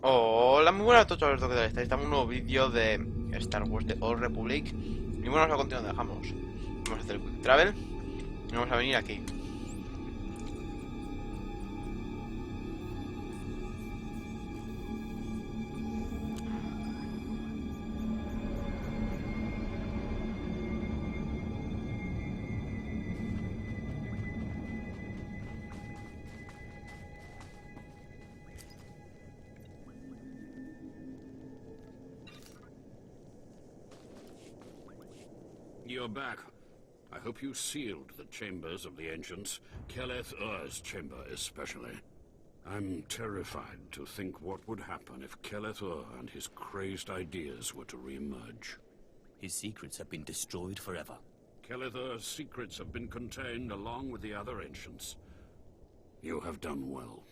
Hola, muy buenas a todos, Alberto, ¿qué tal estáis? Estamos en un nuevo vídeo de Star Wars The Old Republic. Y bueno, a continuación dejamos. Vamos a hacer el Quick Travel y vamos a venir aquí. You're back. I hope you sealed the chambers of the ancients, Keleth Ur's chamber especially. I'm terrified to think what would happen if Keleth Ur and his crazed ideas were to re-emerge. His secrets have been destroyed forever. Keleth Ur's secrets have been contained along with the other ancients. You have done well.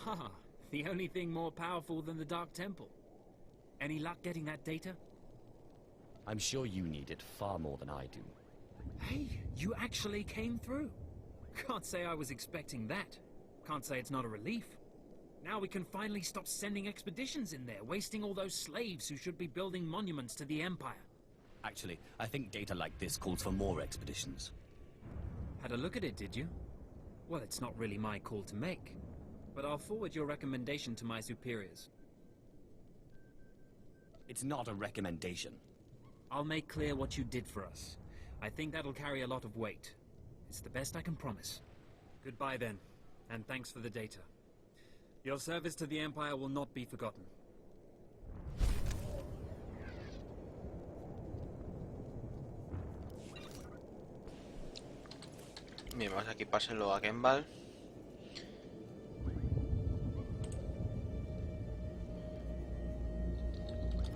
Ah, the only thing more powerful than the Dark Temple. Any luck getting that data? I'm sure you need it far more than I do. Hey, you actually came through. Can't say I was expecting that. Can't say it's not a relief. Now we can finally stop sending expeditions in there, wasting all those slaves who should be building monuments to the Empire. Actually, I think data like this calls for more expeditions. Had a look at it, did you? Well, it's not really my call to make. But I'll forward your recommendation to my superiors. It's not a recommendation. I'll make clear what you did for us. I think that'll carry a lot of weight. It's the best I can promise. Goodbye then, and thanks for the data. Your service to the Empire will not be forgotten. Bien, vamos a equipárselo a Kembal.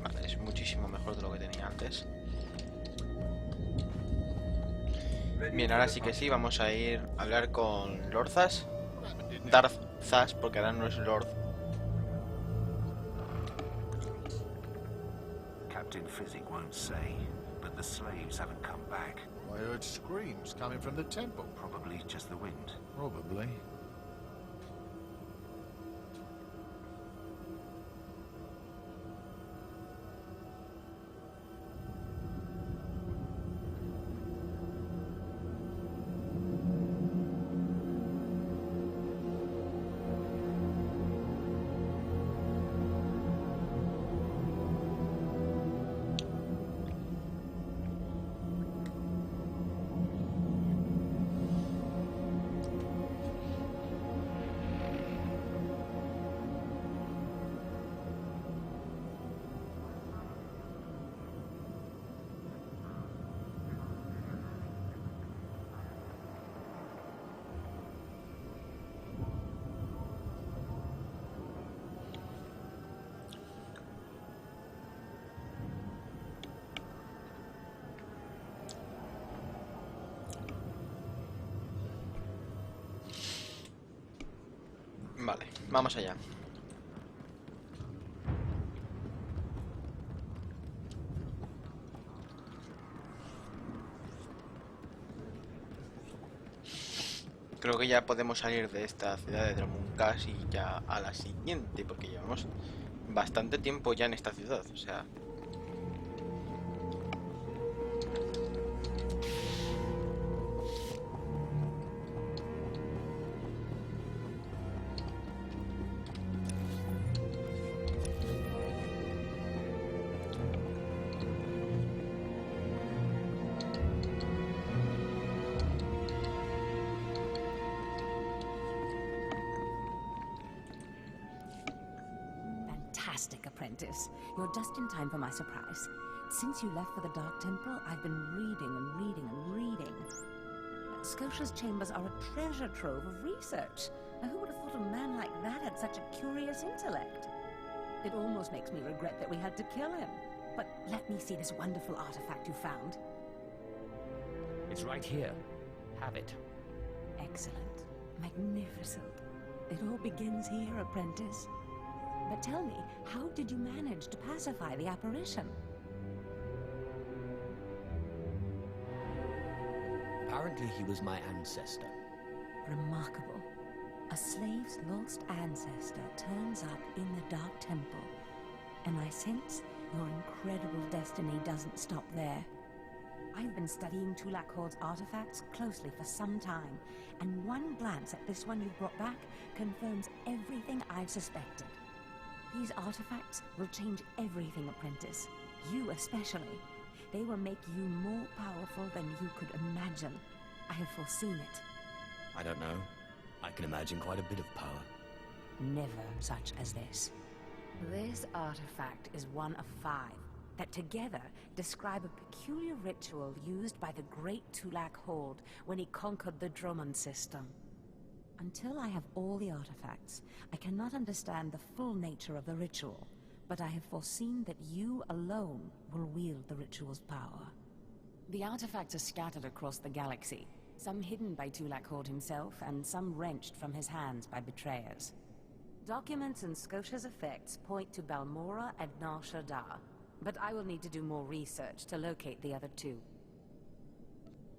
Vale, es muchísimo mejor de lo que tenía antes. Bien, ahora sí que sí, vamos a ir a hablar con Lord Zas. Darth Zas, porque ahora no es Lord. Captain Physic won't say, but the slaves haven't come back. I heard screams coming from the temple. Probably just the wind. Probably. Vale, vamos allá. Creo que ya podemos salir de esta ciudad de Dromunkas y ya a la siguiente, porque llevamos bastante tiempo ya en esta ciudad, o sea... Fantastic, apprentice. You're just in time for my surprise. Since you left for the Dark Temple, I've been reading and reading and reading. Scotia's chambers are a treasure trove of research. Now, who would have thought a man like that had such a curious intellect? It almost makes me regret that we had to kill him. But let me see this wonderful artifact you found. It's right here. Have it. Excellent. Magnificent. It all begins here, apprentice. But tell me, how did you manage to pacify the apparition? Apparently he was my ancestor. Remarkable. A slave's lost ancestor turns up in the Dark Temple, and I sense your incredible destiny doesn't stop there. I've been studying Tulak Horde's artifacts closely for some time, and one glance at this one you brought back confirms everything I've suspected. These artifacts will change everything, apprentice. You especially. They will make you more powerful than you could imagine. I have foreseen it. I don't know. I can imagine quite a bit of power. Never such as this. This artifact is one of 5 that together describe a peculiar ritual used by the great Tulak Horde when he conquered the Drummond system. Until I have all the artifacts, I cannot understand the full nature of the ritual, but I have foreseen that you alone will wield the ritual's power. The artifacts are scattered across the galaxy, some hidden by Tulak Horde himself, and some wrenched from his hands by betrayers. Documents and Scotia's effects point to Balmorra and Nar Shaddaa, but I will need to do more research to locate the other 2.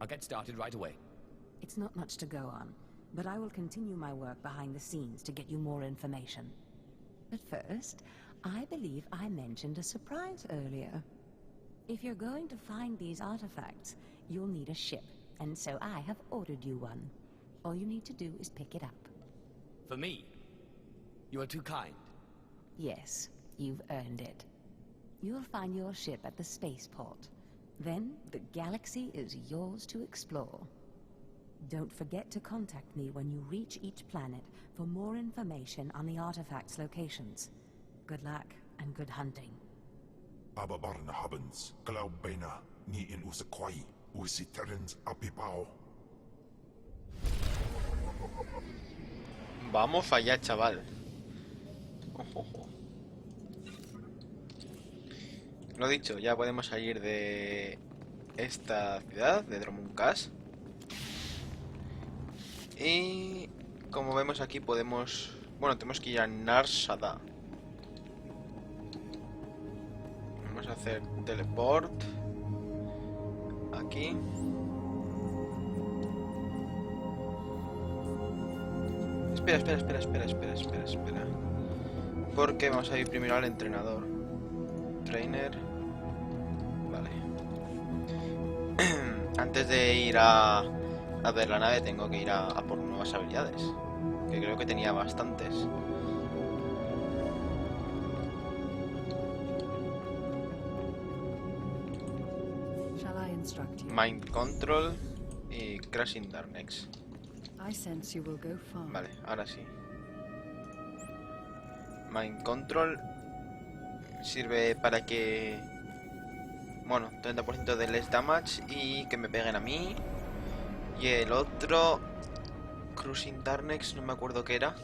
I'll get started right away. It's not much to go on, but I will continue my work behind the scenes to get you more information. But first, I believe I mentioned a surprise earlier. If you're going to find these artifacts, you'll need a ship, and so I have ordered you one. All you need to do is pick it up. For me? You are too kind. Yes, you've earned it. You'll find your ship at the spaceport. Then, the galaxy is yours to explore. Don't forget to contact me when you reach each planet for more information on the artifacts' locations. Good luck, and good hunting. Ababarna habens, Glaubena, ni in usakwai, usiterens apipao. Vamos allá, chaval. Ojo. Lo dicho, ya podemos salir de esta ciudad, de Drummond. Y como vemos aquí podemos... Bueno, tenemos que ir a Nar Shaddaa. Vamos a hacer teleport. Aquí. Espera. Porque vamos a ir primero al entrenador. Trainer. Vale. Antes de ir a ver la nave tengo que ir a por nuevas habilidades. Que creo que tenía bastantes. Shall I instruct you? Mind Control y Crashing Darkness. I sense you will go far. Vale, ahora sí. Mind Control sirve para que... Bueno, 30% de less damage y que me peguen a mí. Y el otro... Cruising Darkness, no me acuerdo qué era.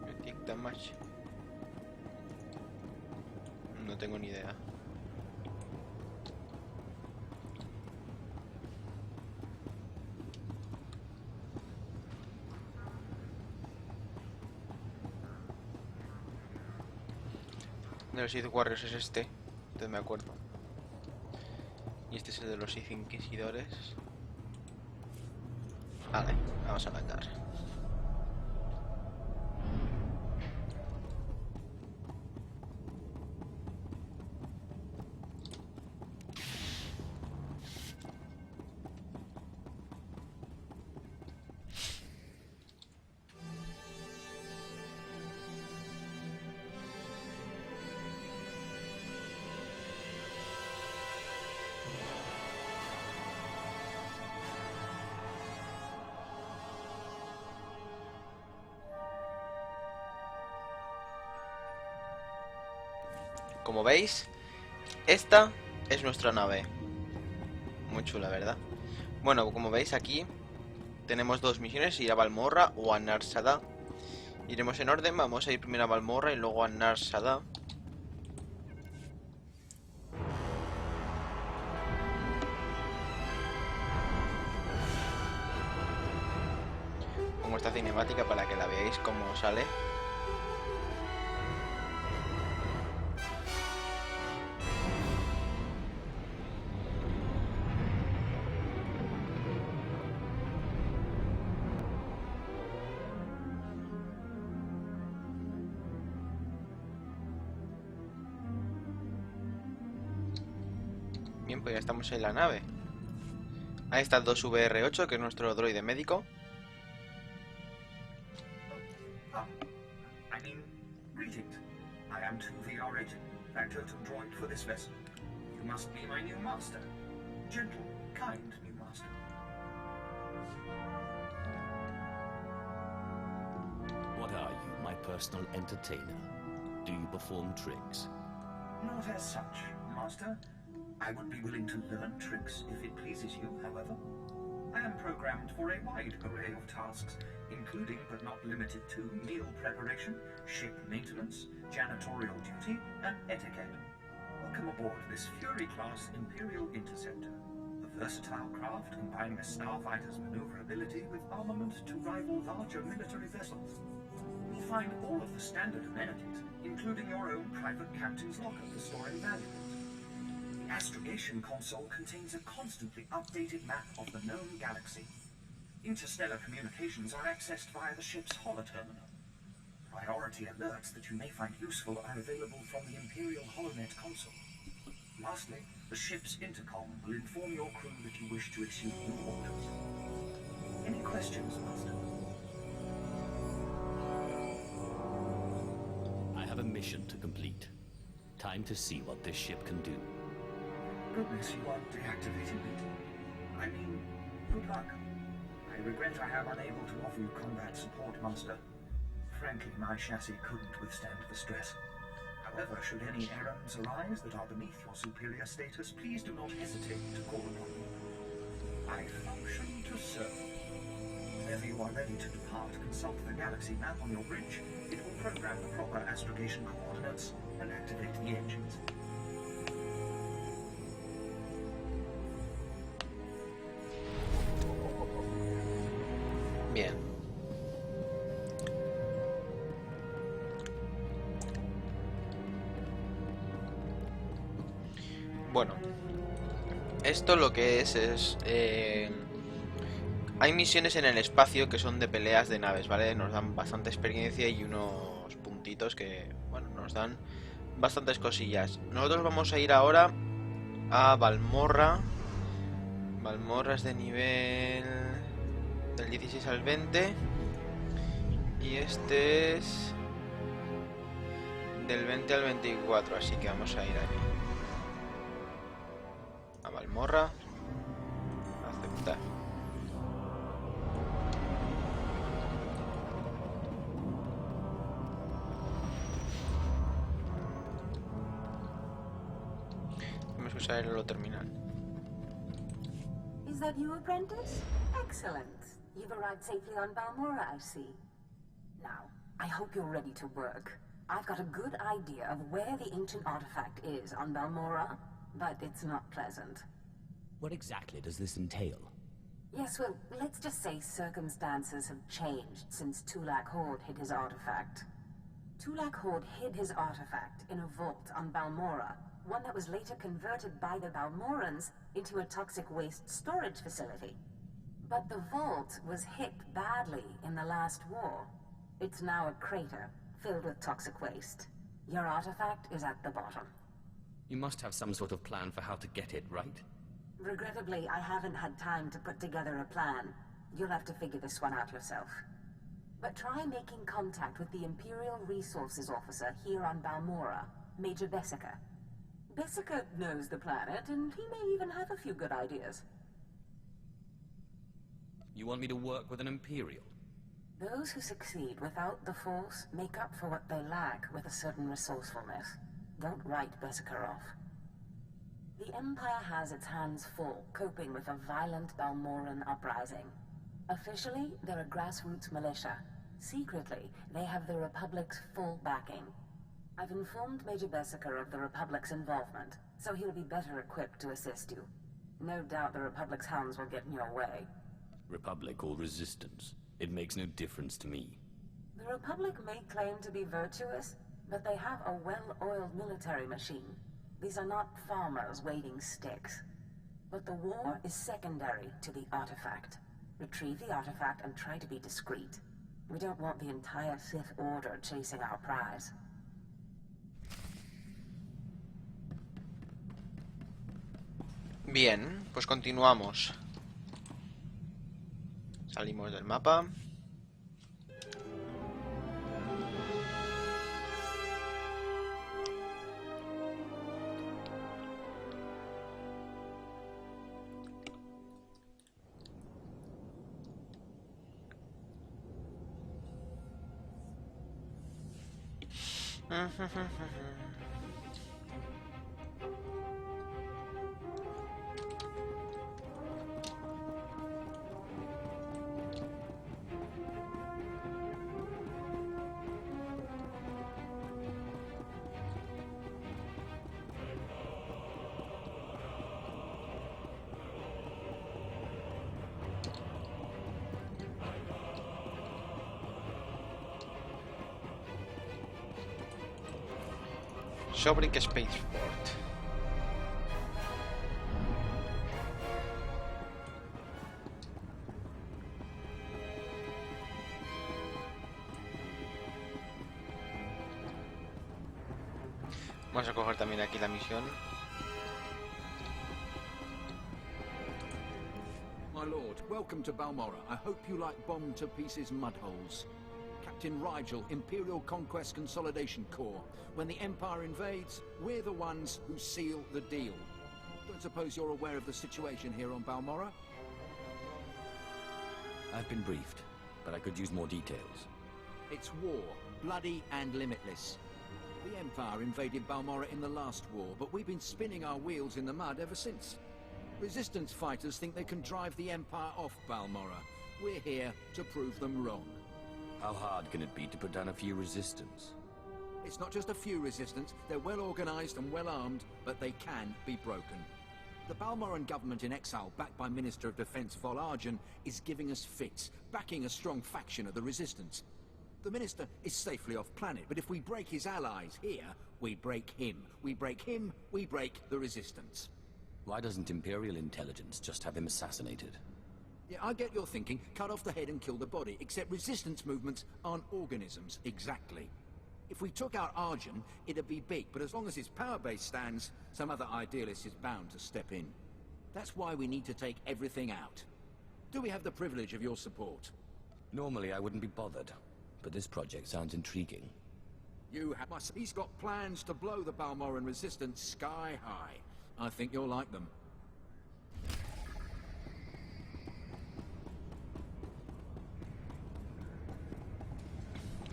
Critic Damage. No tengo ni idea. De los Sith Warriors es este, entonces me acuerdo. Y este es el de los Sith Inquisidores. Vale, vamos a atacar. Como veis, esta es nuestra nave. Muy chula, ¿verdad? Bueno, como veis aquí tenemos 2 misiones, ir a Balmorra o a Nar Shaddaa. Iremos en orden, vamos a ir primero a Balmorra y luego a Nar Shaddaa. pongo esta cinemática para que la veáis cómo sale. Bien, pues ya estamos en la nave. Ahí está el 2VR8, que es nuestro droide médico. Greetings. I am 2VR8, factotum droid for this vessel. You must be my new master. Gentle, kind new master. What are you, my personal entertainer? Do you perform tricks? Not as such, master. I would be willing to learn tricks if it pleases you, however. I am programmed for a wide array of tasks, including but not limited to meal preparation, ship maintenance, janitorial duty, and etiquette. Welcome aboard this Fury-class Imperial Interceptor, a versatile craft combining a starfighter's maneuverability with armament to rival larger military vessels. You'll find all of the standard amenities, including your own private captain's locker for storing valuables. The astrogation console contains a constantly updated map of the known galaxy. Interstellar communications are accessed via the ship's holoterminal. Priority alerts that you may find useful are available from the Imperial HoloNet console. Lastly, the ship's intercom will inform your crew that you wish to issue new orders. Any questions, Master? I have a mission to complete. Time to see what this ship can do. Goodness, you are deactivating it. I mean, good luck. I regret I am unable to offer you combat support, Master. Frankly, my chassis couldn't withstand the stress. However, should any errands arise that are beneath your superior status, please do not hesitate to call upon me. I function to serve. Whenever you are ready to depart, consult the galaxy map on your bridge. It will program the proper astrogation coordinates and activate the engines. Bien. Bueno, esto lo que es hay misiones en el espacio que son de peleas de naves, ¿vale? Nos dan bastante experiencia y unos puntitos que, bueno, nos dan bastantes cosillas. Nosotros vamos a ir ahora a Balmorra. Balmorra es de nivel del 16 al 20 y este es del 20 al 24, así que vamos a ir aquí a Balmorra, aceptar. Vamos a usar el terminal. Is that you, apprentice? Excellent. You've arrived safely on Balmorra, I see. Now, I hope you're ready to work. I've got a good idea of where the ancient artifact is on Balmorra, but it's not pleasant. What exactly does this entail? Yes, well, let's just say circumstances have changed since Tulak Horde hid his artifact. Tulak Horde hid his artifact in a vault on Balmorra, one that was later converted by the Balmorrans into a toxic waste storage facility. But the vault was hit badly in the last war. It's now a crater filled with toxic waste. Your artifact is at the bottom. You must have some sort of plan for how to get it, right? Regrettably, I haven't had time to put together a plan. You'll have to figure this one out yourself. But try making contact with the Imperial Resources Officer here on Balmorra, Major Desata. Desata knows the planet, and he may even have a few good ideas. You want me to work with an Imperial? Those who succeed without the Force make up for what they lack with a certain resourcefulness. Don't write Desata off. The Empire has its hands full coping with a violent Balmorran uprising. Officially, they're a grassroots militia. Secretly, they have the Republic's full backing. I've informed Major Desata of the Republic's involvement, so he'll be better equipped to assist you. No doubt the Republic's hounds will get in your way. Republic or Resistance? It makes no difference to me. The Republic may claim to be virtuous, but they have a well-oiled military machine. These are not farmers waiting sticks. But the war is secondary to the artifact. Retrieve the artifact and try to be discreet. We don't want the entire Sith Order chasing our prize. Bien, pues continuamos. Salimos del mapa. Sobrik Spaceport. Vamos a coger también aquí la misión. My lord, welcome to Balmorra. I hope you like bombed to pieces mudholes. Captain Rigel, Imperial Conquest Consolidation Corps. When the Empire invades, we're the ones who seal the deal. Don't suppose you're aware of the situation here on Balmorra? I've been briefed, but I could use more details. It's war, bloody and limitless. The Empire invaded Balmorra in the last war, but we've been spinning our wheels in the mud ever since. Resistance fighters think they can drive the Empire off Balmorra. We're here to prove them wrong. How hard can it be to put down a few resistance? It's not just a few resistance. They're well organized and well armed, but they can be broken. The Balmorran government in exile, backed by Minister of Defense Vol Argen, is giving us fits, backing a strong faction of the resistance. The Minister is safely off planet, but if we break his allies here, we break him. We break him, we break the resistance. Why doesn't Imperial intelligence just have him assassinated? Yeah, I get your thinking. Cut off the head and kill the body. Except resistance movements aren't organisms, exactly. If we took out Argen, it'd be big, but as long as his power base stands, some other idealist is bound to step in. That's why we need to take everything out. Do we have the privilege of your support? Normally I wouldn't be bothered, but this project sounds intriguing. He's got plans to blow the Balmorran resistance sky high. I think you'll like them.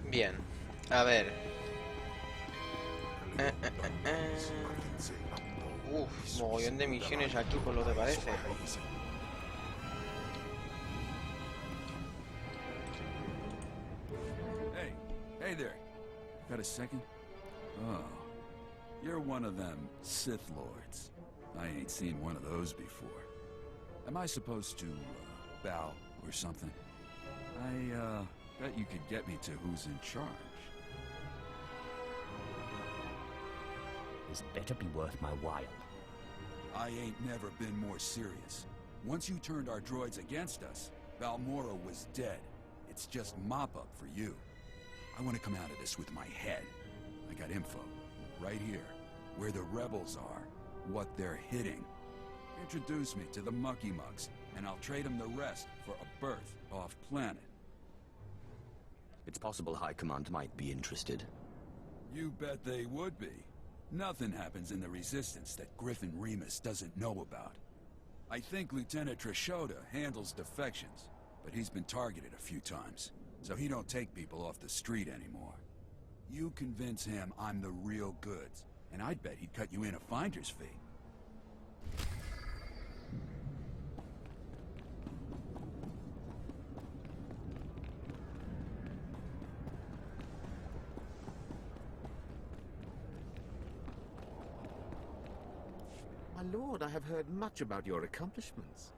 Bien, a ver. Mogollón de misiones aquí por lo que parece. Hey there. Got a second? Oh, you're one of them Sith Lords. I ain't seen one of those before. Am I supposed to bow or something? I bet you could get me to who's in charge. This better be worth my while. I ain't never been more serious. Once you turned our droids against us, Balmorra was dead. It's just mop-up for you. I want to come out of this with my head. I got info, right here, where the rebels are, what they're hitting. Introduce me to the Mucky Mugs, and I'll trade them the rest for a berth off-planet. It's possible High Command might be interested. You bet they would be. Nothing happens in the Resistance that Griffin Remus doesn't know about. I think Lieutenant Trishota handles defections, but he's been targeted a few times, so he don't take people off the street anymore. You convince him I'm the real goods, and I'd bet he'd cut you in a finder's fee. My lord, I have heard much about your accomplishments.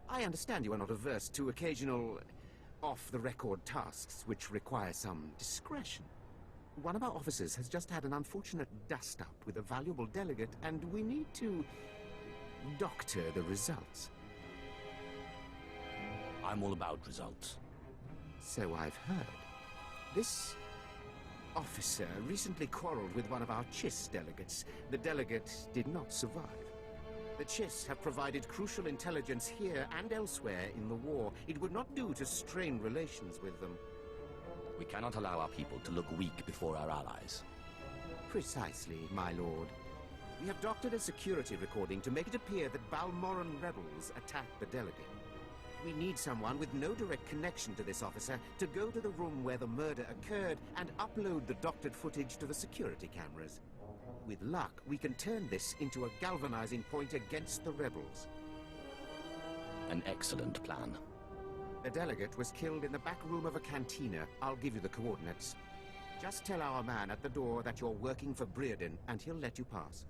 I understand you are not averse to occasional off-the-record tasks which require some discretion. One of our officers has just had an unfortunate dust-up with a valuable delegate, and we need to doctor the results. I'm all about results. So I've heard. This officer recently quarreled with one of our Chiss delegates. The delegate did not survive. The Chiss have provided crucial intelligence here and elsewhere in the war. It would not do to strain relations with them. We cannot allow our people to look weak before our allies. Precisely, my lord. We have doctored a security recording to make it appear that Balmorran rebels attacked the delegate. We need someone with no direct connection to this officer to go to the room where the murder occurred and upload the doctored footage to the security cameras. With luck, we can turn this into a galvanizing point against the rebels. An excellent plan. The delegate was killed in the back room of a cantina. I'll give you the coordinates. Just tell our man at the door that you're working for Breredan, and he'll let you pass.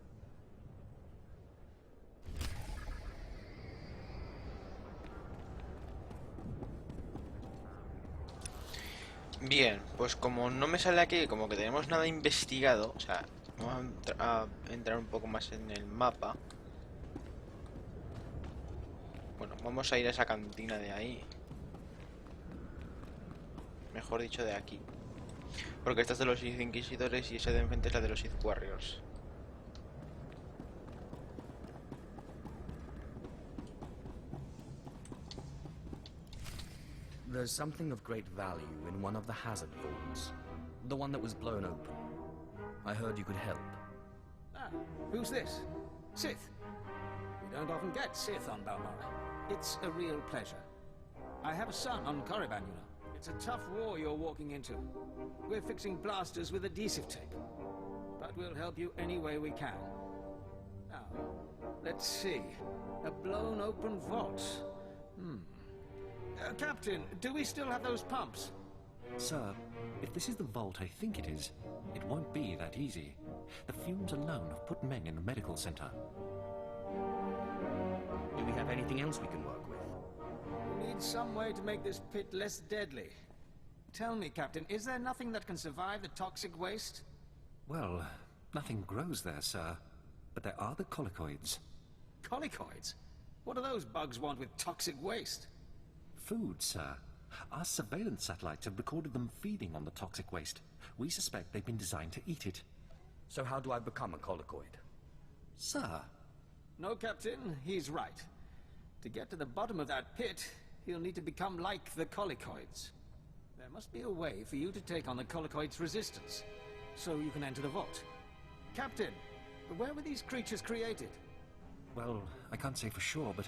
Bien, pues como no me sale aquí como que tenemos nada investigado, o sea, vamos a entrar un poco más en el mapa. Bueno, vamos a ir a esa cantina de ahí. Mejor dicho, de aquí. Porque esta es de los Sith Inquisidores y esa de enfrente es la de los Sith Warriors. There's something of great value in one of the hazard vaults. The one that was blown open. I heard you could help. Ah, who's this? Sith. We don't often get Sith on Balmorra. It's a real pleasure. I have a son on Korriban, you know. It's a tough war you're walking into. We're fixing blasters with adhesive tape. But we'll help you any way we can. Now, let's see. A blown open vault. Captain, do we still have those pumps? Sir, if this is the vault I think it is, it won't be that easy. The fumes alone have put men in the medical center. Do we have anything else we can work with? We need some way to make this pit less deadly. Tell me, Captain, is there nothing that can survive the toxic waste? Well, nothing grows there, sir. But there are the colicoids. Colicoids? What do those bugs want with toxic waste? Food, sir. Our surveillance satellites have recorded them feeding on the toxic waste. We suspect they've been designed to eat it. So how do I become a colicoid? Sir. No, Captain, he's right. To get to the bottom of that pit, he'll need to become like the colicoids. There must be a way for you to take on the colicoids' resistance, so you can enter the vault. Captain, where were these creatures created? Well, I can't say for sure, but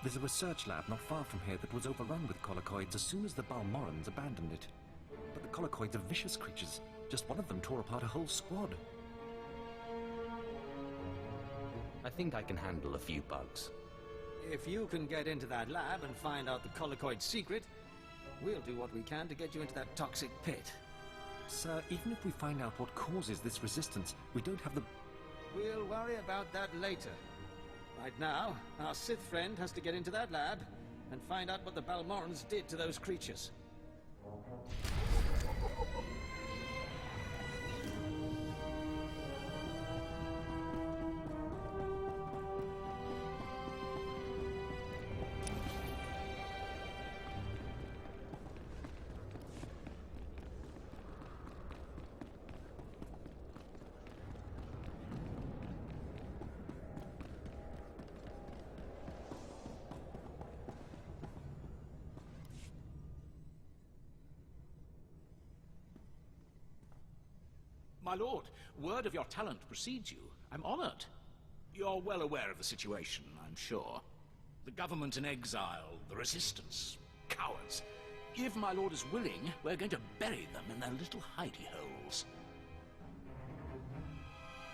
there's a research lab not far from here that was overrun with colicoids as soon as the Balmorrans abandoned it. But the colicoids are vicious creatures. Just one of them tore apart a whole squad. I think I can handle a few bugs. If you can get into that lab and find out the colicoid secret, we'll do what we can to get you into that toxic pit. Sir, even if we find out what causes this resistance, we don't have the... We'll worry about that later. Right now, our Sith friend has to get into that lab and find out what the Balmorrans did to those creatures. My lord, word of your talent precedes you. I'm honored. You're well aware of the situation, I'm sure. The government in exile, the resistance, cowards. If my lord is willing, we're going to bury them in their little hidey holes.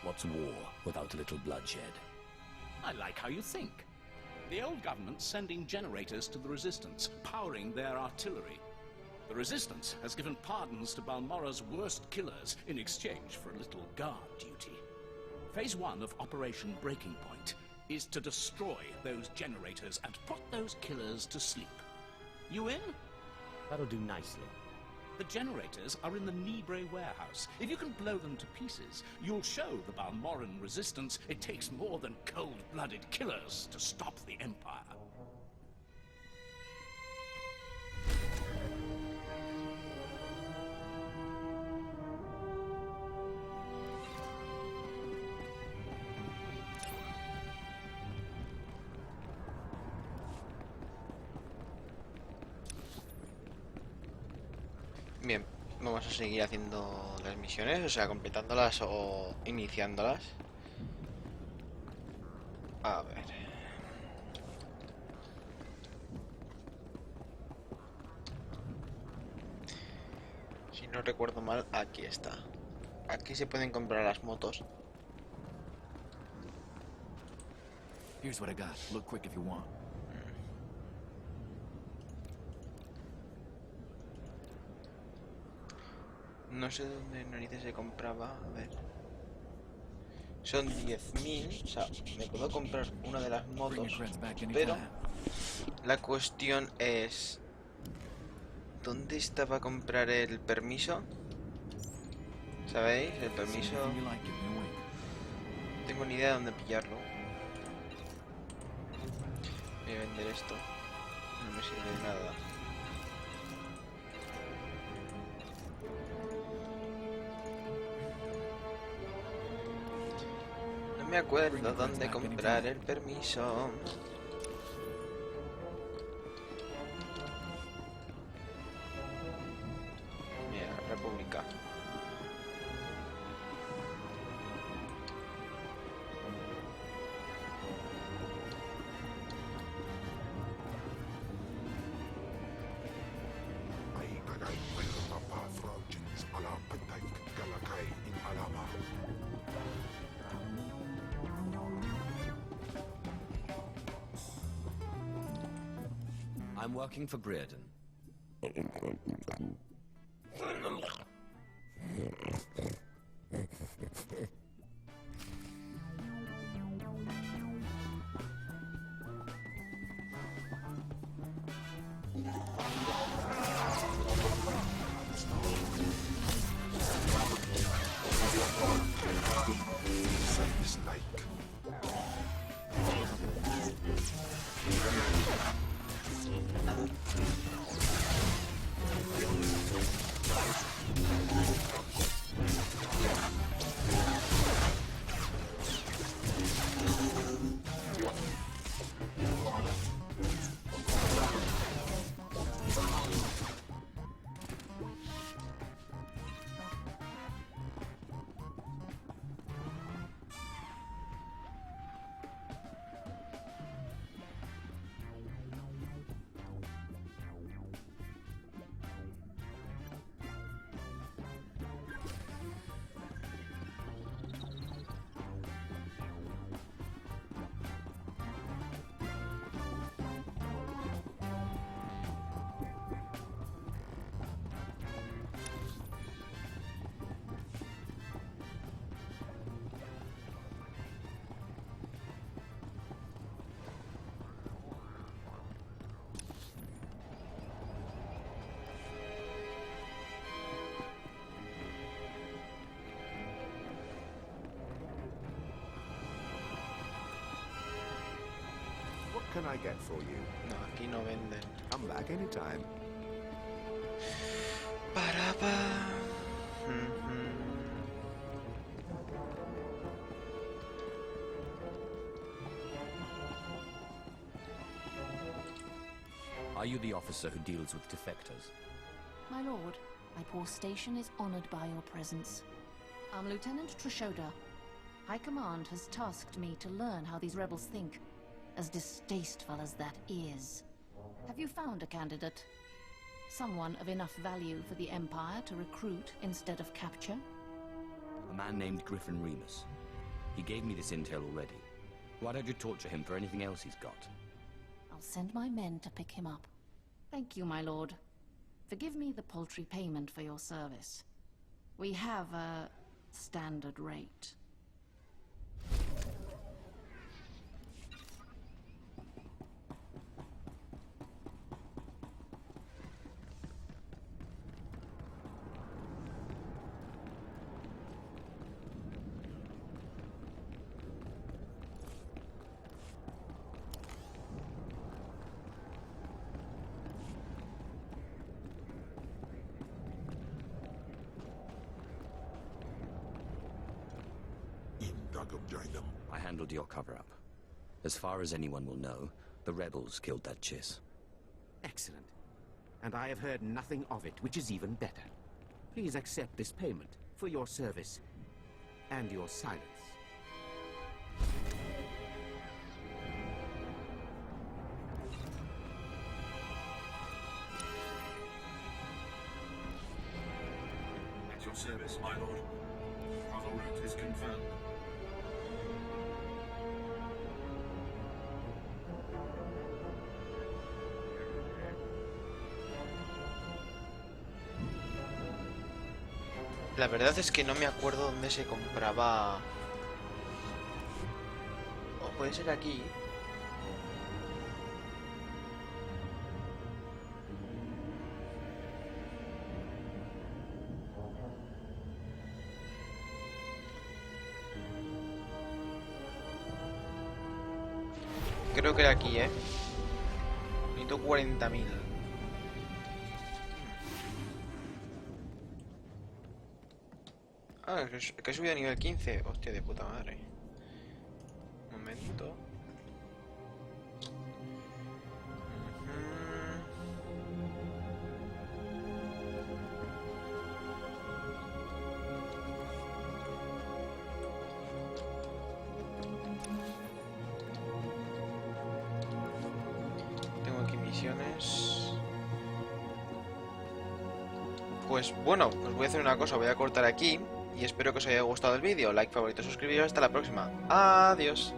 What's war without a little bloodshed? I like how you think. The old government's sending generators to the resistance, powering their artillery. The Resistance has given pardons to Balmorra's worst killers in exchange for a little guard duty. Phase 1 of Operation Breaking Point is to destroy those generators and put those killers to sleep. You in? That'll do nicely. The generators are in the Nibre warehouse. If you can blow them to pieces, you'll show the Balmorran resistance it takes more than cold-blooded killers to stop the Empire. Bien, vamos a seguir haciendo las misiones, o sea, completándolas o iniciándolas. A ver. Si no recuerdo mal, aquí está. Aquí se pueden comprar las motos. Here's what I got. Look quick if you want. No sé dónde narices se compraba, a ver. Son 10.000, o sea, me puedo comprar una de las motos, pero la cuestión es... ¿Dónde estaba a comprar el permiso? ¿Sabéis? El permiso... No tengo ni idea de dónde pillarlo. Voy a vender esto. No me sirve de nada. No me acuerdo dónde comprar el permiso. Mira, República. I'm working for Brereton. What can I get for you? No, aquí no venden. Come back anytime. Parapa. Are you the officer who deals with defectors? My lord, my poor station is honored by your presence. I'm Lieutenant Trishoda. High Command has tasked me to learn how these rebels think, as distasteful as that is. Have you found a candidate? Someone of enough value for the Empire to recruit instead of capture? A man named Griffin Remus. He gave me this intel already. Why don't you torture him for anything else he's got? I'll send my men to pick him up. Thank you, my lord. Forgive me the paltry payment for your service. We have a standard rate. I handled your cover-up. As far as anyone will know, the rebels killed that chiss. Excellent. And I have heard nothing of it, which is even better. Please accept this payment for your service and your silence. At your service, my lord. Travel route is confirmed. La verdad es que no me acuerdo dónde se compraba. O puede ser aquí. Creo que era aquí, Necesito 40.000. Ah, que he subido a nivel 15. Hostia, de puta madre. Un momento. Tengo aquí misiones. Pues bueno, pues voy a hacer una cosa. Voy a cortar aquí. Y espero que os haya gustado el vídeo. Like, favorito, suscribiros. Hasta la próxima. Adiós.